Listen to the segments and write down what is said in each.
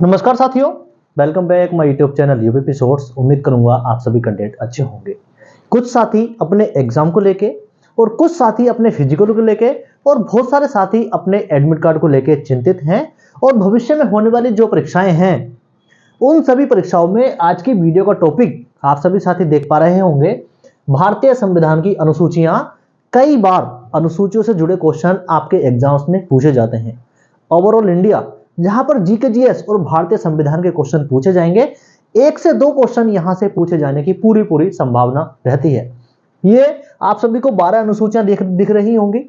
नमस्कार साथियों, welcome back my YouTube channel UPP source. उम्मीद करूंगा आप सभी कंटेंट अच्छे होंगे। कुछ साथी अपने एग्जाम को लेके और कुछ साथी अपने फिजिकल को लेके और बहुत सारे साथी अपने एडमिट कार्ड को लेके चिंतित हैं और भविष्य में होने वाली जो परीक्षाएं हैं उन सभी परीक्षाओं में आज की वीडियो का टॉपिक आप सभी साथी देख पा रहे होंगे। भारतीय संविधान की अनुसूचियां। कई बार अनुसूचियों से जुड़े क्वेश्चन आपके एग्जाम्स में पूछे जाते हैं। ओवरऑल इंडिया जहां पर जीके जीएस और भारतीय संविधान के क्वेश्चन पूछे जाएंगे, 1 से 2 क्वेश्चन यहां से पूछे जाने की पूरी संभावना रहती है। ये आप सभी को 12 अनुसूचियां दिख रही होंगी।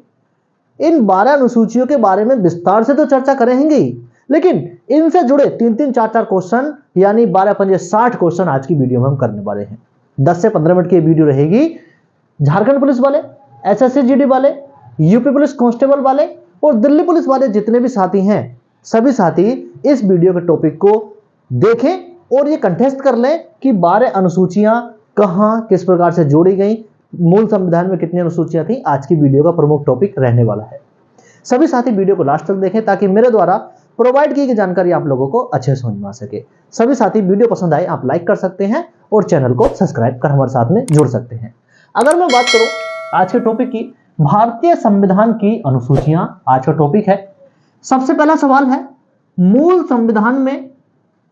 इन 12 अनुसूचियों के बारे में विस्तार से तो चर्चा करेंगे ही, लेकिन इनसे जुड़े 3-3, 4-4 क्वेश्चन यानी 12 पंजे 60 क्वेश्चन आज की वीडियो में हम करने वाले हैं। 10 से 15 मिनट की वीडियो रहेगी। झारखंड पुलिस वाले, एसएससी जीडी वाले, यूपी पुलिस कांस्टेबल वाले और दिल्ली पुलिस वाले जितने भी साथी हैं, सभी साथी इस वीडियो के टॉपिक को देखें और ये कंटेस्ट कर लें कि 12 अनुसूचियां कहां किस प्रकार से जोड़ी गई, मूल संविधान में कितनी अनुसूचियां थी। आज की वीडियो का प्रमुख टॉपिक रहने वाला है। सभी साथी वीडियो को लास्ट तक देखें ताकि मेरे द्वारा प्रोवाइड की गई जानकारी आप लोगों को अच्छे से समझ में आ सके। सभी साथी वीडियो पसंद आए आप लाइक कर सकते हैं और चैनल को सब्सक्राइब कर हमारे साथ में जुड़ सकते हैं। अगर मैं बात करूं आज के टॉपिक की, भारतीय संविधान की अनुसूचियां आज का टॉपिक है। सबसे पहला सवाल है, मूल संविधान में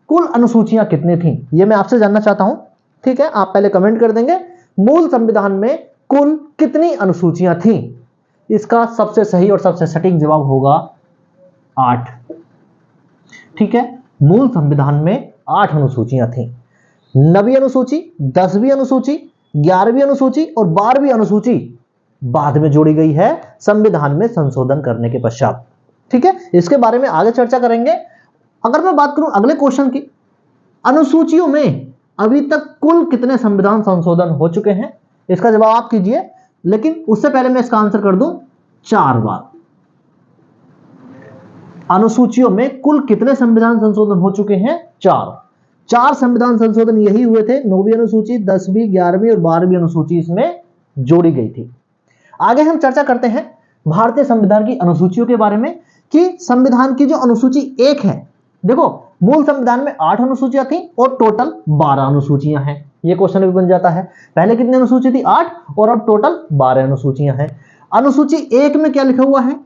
कुल अनुसूचियां कितनी थीं? यह मैं आपसे जानना चाहता हूं। ठीक है, आप पहले कमेंट कर देंगे मूल संविधान में कुल कितनी अनुसूचियां थीं। इसका सबसे सही और सबसे सटीक जवाब होगा 8। ठीक है, मूल संविधान में 8 अनुसूचियां थीं। 9वीं अनुसूची, 10वीं अनुसूची, 11वीं अनुसूची और 12वीं अनुसूची बाद में जोड़ी गई है संविधान में संशोधन करने के पश्चात। ठीक है, इसके बारे में आगे चर्चा करेंगे। अगर मैं बात करूं अगले क्वेश्चन की, अनुसूचियों में अभी तक कुल कितने संविधान संशोधन हो चुके हैं, इसका जवाब आप कीजिए। लेकिन उससे पहले मैं इसका आंसर कर दूं 4 बार। अनुसूचियों में कुल कितने संविधान संशोधन हो चुके हैं? 4 संविधान संशोधन यही हुए थे। 9वीं अनुसूची, 10वीं, 11वीं और 12वीं अनुसूची इसमें जोड़ी गई थी। आगे हम चर्चा करते हैं भारतीय संविधान की अनुसूचियों के बारे में कि संविधान की जो अनुसूची 1 है, देखो मूल संविधान में 8 अनुसूचियां थी और टोटल 12 अनुसूचियां हैं। यह क्वेश्चन भी बन जाता है, पहले कितनी अनुसूची थी? 8 और अब टोटल 12 अनुसूचियां हैं। अनुसूची 1 में क्या लिखा हुआ है?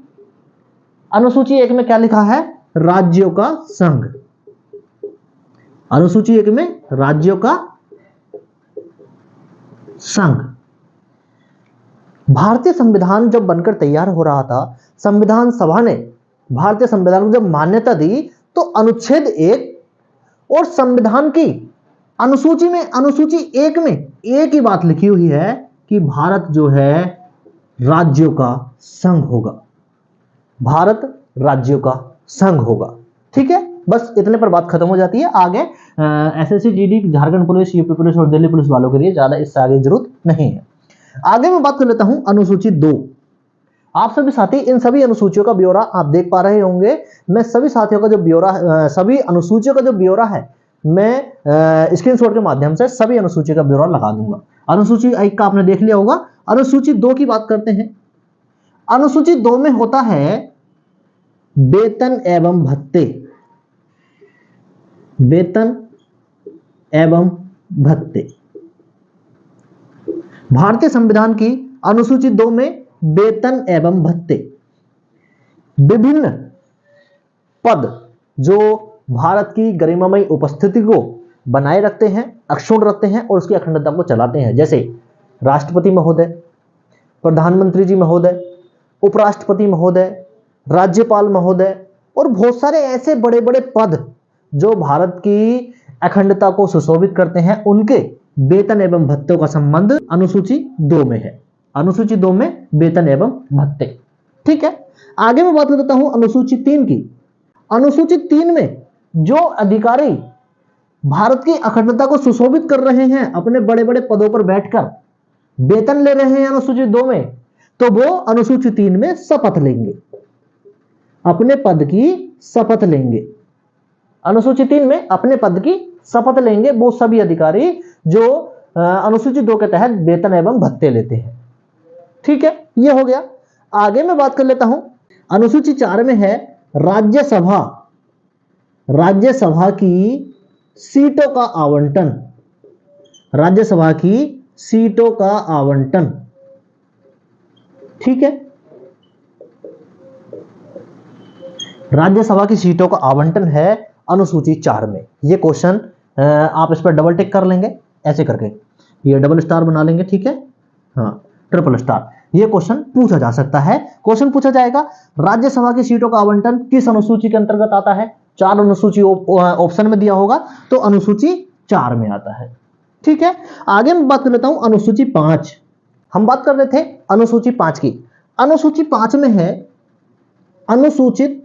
अनुसूची 1 में क्या लिखा है? राज्यों का संघ। अनुसूची 1 में राज्यों का संघ। भारतीय संविधान जब बनकर तैयार हो रहा था, संविधान सभा ने भारतीय संविधान को जब मान्यता दी तो अनुच्छेद 1 और संविधान की अनुसूची में, अनुसूची 1 में एक ही बात लिखी हुई है कि भारत जो है राज्यों का संघ होगा। भारत राज्यों का संघ होगा। ठीक है, बस इतने पर बात खत्म हो जाती है। आगे SSC GD, Jharkhand police, UP police और दिल्ली पुलिस वालों के लिए ज्यादा इससे आगे जरूरत नहीं है। आगे मैं बात कर लेता हूं अनुसूची 2। आप सभी साथी इन सभी अनुसूचियों का ब्यौरा आप देख पा रहे होंगे। मैं सभी साथियों का जो ब्यौरा, सभी अनुसूचियों का जो ब्यौरा है, मैं स्क्रीनशॉट के माध्यम से सभी अनुसूची का ब्यौरा लगा दूंगा। अनुसूची 1 का आपने देख लिया होगा। अनुसूची 2 की बात करते हैं। अनुसूची 2 में होता है वेतन एवं भत्ते। वेतन एवं भत्ते। भारतीय संविधान की अनुसूची 2 में वेतन एवं भत्ते, विभिन्न पद जो भारत की गरिमामयी उपस्थिति को बनाए रखते हैं, अक्षुण्ण रखते हैं और उसकी अखंडता को चलाते हैं, जैसे राष्ट्रपति महोदय, प्रधानमंत्री जी महोदय, उपराष्ट्रपति महोदय, राज्यपाल महोदय और बहुत सारे ऐसे बड़े बड़े पद जो भारत की अखंडता को सुशोभित करते हैं, उनके वेतन एवं भत्तों का संबंध अनुसूची 2 में है। अनुसूची 2 में वेतन एवं भत्ते। ठीक है, आगे मैं बात करता हूं अनुसूची 3 की। अनुसूची 3 में जो अधिकारी भारत की अखंडता को सुशोभित कर रहे हैं, अपने बड़े बड़े पदों पर बैठकर वेतन ले रहे हैं अनुसूची 2 में, तो वो अनुसूची 3 में शपथ लेंगे, अपने पद की शपथ लेंगे। अनुसूची 3 में अपने पद की शपथ लेंगे वो सभी अधिकारी जो अनुसूची 2 के तहत वेतन एवं भत्ते लेते हैं। ठीक है, ये हो गया। आगे मैं बात कर लेता हूं अनुसूची 4 में है राज्यसभा राज्यसभा की सीटों का आवंटन, राज्यसभा की सीटों का आवंटन, ठीक है। राज्यसभा की सीटों का आवंटन है अनुसूची 4 में। ये क्वेश्चन आप इस पर डबल टिक कर लेंगे ऐसे करके, ये डबल स्टार बना लेंगे, ठीक है, हाँ ट्रिपल स्टार। ये क्वेश्चन पूछा जा सकता है। क्वेश्चन पूछा जाएगा राज्यसभा की सीटों का आवंटन किस अनुसूची के अंतर्गत आता है। 4 अनुसूची ऑप्शन में दिया होगा तो अनुसूची 4 में आता है, ठीक है। आगे मैं बात कर लेता हूं अनुसूची 5। हम बात कर रहे थे अनुसूची 5 की। अनुसूची 5 में है अनुसूचित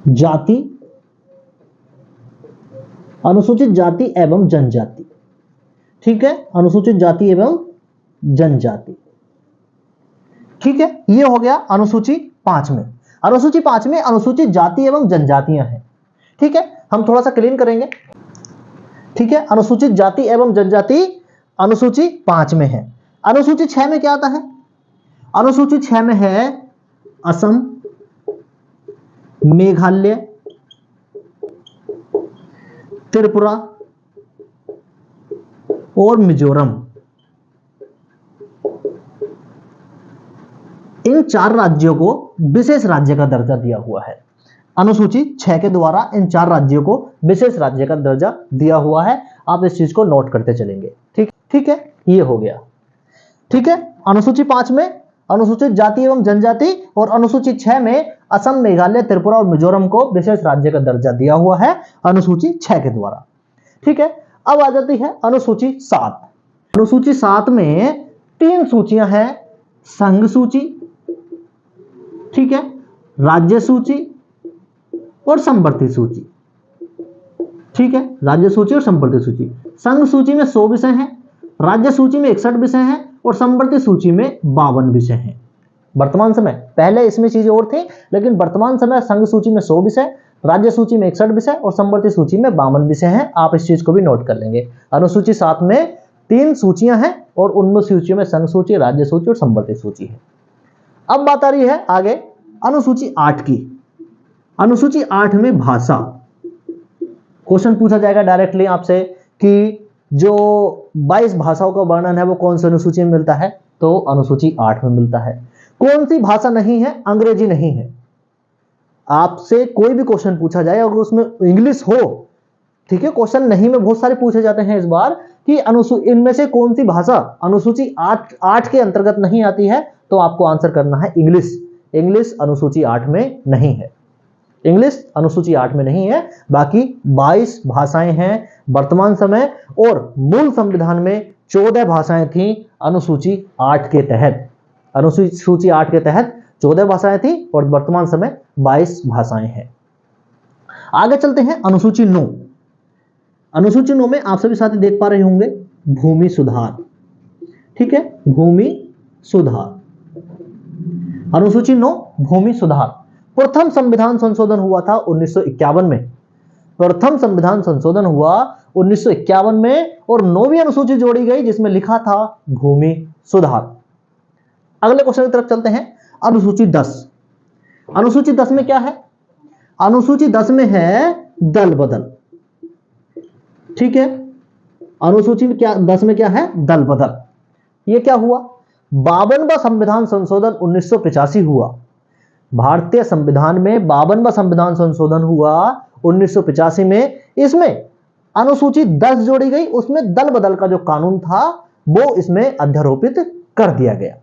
जाति, अनुसूचित जाति एवं जनजाति, ठीक है, अनुसूचित जाति एवं जनजाति, ठीक है। ये हो गया अनुसूची 5 में। अनुसूची 5 में अनुसूचित जाति एवं जनजातियां हैं, ठीक है। हम थोड़ा सा क्लीन करेंगे, ठीक है। अनुसूचित जाति एवं जनजाति अनुसूची 5 में है। अनुसूची 6 में क्या आता है? अनुसूची 6 में है असम, मेघालय, त्रिपुरा और मिजोरम। इन 4 राज्यों को विशेष राज्य का दर्जा दिया हुआ है। अनुसूची 6 के द्वारा इन 4 राज्यों को विशेष राज्य का दर्जा दिया हुआ है। आप इस चीज को नोट करते चलेंगे, ठीक है। ये हो गया, ठीक है। अनुसूची 5 में अनुसूचित जाति एवं जनजाति और अनुसूची 6 में असम, मेघालय, त्रिपुरा और मिजोरम को विशेष राज्य का दर्जा दिया हुआ है अनुसूची 6 के द्वारा, ठीक है। अब आ जाती है अनुसूची 7। अनुसूची 7 में 3 सूचियां हैं, संघ सूची, ठीक है, राज्य सूची और संवर्ती सूची, ठीक है। राज्य सूची और संवर्ती सूची। संघ सूची में 100 विषय हैं, राज्य सूची में 61 विषय हैं और संवर्ती सूची में 52 विषय हैं वर्तमान समय। पहले इसमें चीजें और थी, लेकिन वर्तमान समय संघ सूची में 100 विषय, राज्य सूची में 61 विषय और संवर्ती सूची में 52 विषय हैं। आप इस चीज को भी नोट कर लेंगे। अनुसूची 7 में 3 सूचियां हैं और उनमें सूचियों में संघ सूची, राज्य सूची और संवर्ती सूची है। अब बात आ रही है आगे अनुसूची 8 की। अनुसूची 8 में भाषा। क्वेश्चन पूछा जाएगा डायरेक्टली आपसे कि जो 22 भाषाओं का वर्णन है वो कौन सी अनुसूची में मिलता है, तो अनुसूची 8 में मिलता है। कौन सी भाषा नहीं है? अंग्रेजी नहीं है। आपसे कोई भी क्वेश्चन पूछा जाए अगर उसमें इंग्लिश हो, ठीक है, क्वेश्चन नहीं में बहुत सारे पूछे जाते हैं इस बार कि इनमें से कौन सी भाषा अनुसूची 8 के अंतर्गत नहीं आती है, तो आपको आंसर करना है इंग्लिश। इंग्लिश अनुसूची 8 में नहीं है। इंग्लिश अनुसूची 8 में नहीं है। बाकी 22 भाषाएं हैं वर्तमान समय, और मूल संविधान में 14 भाषाएं थी अनुसूची 8 के तहत। अनुसूची 8 के तहत 14 भाषाएं थी और वर्तमान समय 22 भाषाएं हैं। आगे चलते हैं अनुसूची 9। अनुसूची 9 में आप सभी साथी देख पा रहे होंगे भूमि सुधार, ठीक है, भूमि सुधार। अनुसूची 9 भूमि सुधार। प्रथम संविधान संशोधन हुआ था 1951 में। प्रथम संविधान संशोधन हुआ 1951 में और 9वीं अनुसूची जोड़ी गई जिसमें लिखा था भूमि सुधार। अगले क्वेश्चन की तरफ चलते हैं। अनुसूची 10। अनुसूची 10 में क्या है? अनुसूची 10 में है दल बदल, ठीक है। अनुसूची 10 में क्या है? दल बदल। ये क्या हुआ? 52वां संविधान संशोधन 1985 हुआ। भारतीय संविधान में 52वां संविधान संशोधन हुआ 1985 में। इसमें अनुसूची 10 जोड़ी गई, उसमें दल बदल का जो कानून था वो इसमें अध्यारोपित कर दिया गया।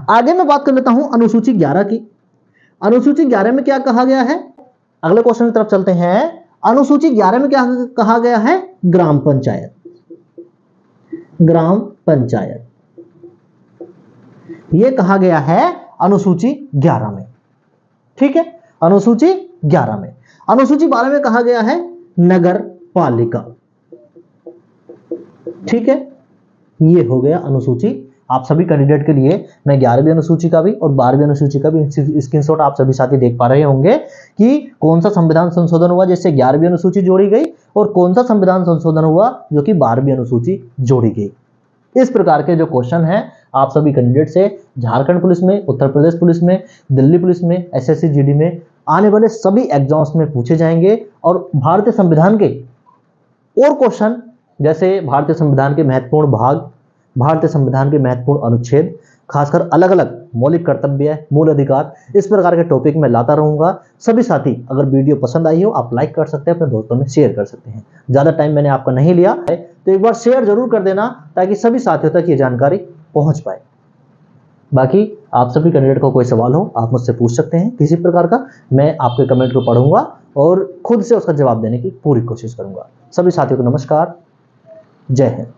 आगे मैं बात कर लेता हूं अनुसूची 11 की। अनुसूची 11 में क्या कहा गया है? अगले क्वेश्चन की तरफ चलते हैं। अनुसूची 11 में क्या कहा गया है? ग्राम पंचायत। ग्राम पंचायत यह कहा गया है अनुसूची 11 में, ठीक है। अनुसूची 11 में। अनुसूची 12 में कहा गया है नगर पालिका, ठीक है। यह हो गया अनुसूची। आप सभी कैंडिडेट के लिए मैं 11वीं अनुसूची का भी और 12वीं अनुसूची का भी स्क्रीनशॉट आप सभी साथी देख पा रहे होंगे कि कौन सा संविधान संशोधन हुआ जिससे 11वीं अनुसूची जोड़ी गई और कौन सा संविधान संशोधन हुआ जो कि 12वीं अनुसूची जोड़ी गई। इस प्रकार के जो क्वेश्चन हैं आप सभी कैंडिडेट से झारखंड पुलिस में, उत्तर प्रदेश पुलिस में, दिल्ली पुलिस में, एसएससी जीडी में आने वाले सभी एग्जाम्स में पूछे जाएंगे। और भारतीय संविधान के और क्वेश्चन, जैसे भारतीय संविधान के महत्वपूर्ण भाग, भारतीय संविधान के महत्वपूर्ण अनुच्छेद, खासकर अलग अलग मौलिक कर्तव्य, मूल अधिकार, इस प्रकार के टॉपिक मैं लाता रहूंगा। सभी साथी अगर वीडियो पसंद आई हो आप लाइक कर सकते हैं, अपने दोस्तों में शेयर कर सकते हैं। ज़्यादा टाइम मैंने आपका नहीं लिया है तो एक बार शेयर जरूर कर देना ताकि सभी साथियों तक ये जानकारी पहुंच पाए। बाकी आप सभी कैंडिडेट को कोई सवाल हो आप मुझसे पूछ सकते हैं किसी प्रकार का, मैं आपके कमेंट को पढ़ूंगा और खुद से उसका जवाब देने की पूरी कोशिश करूंगा। सभी साथियों को नमस्कार, जय हिंद।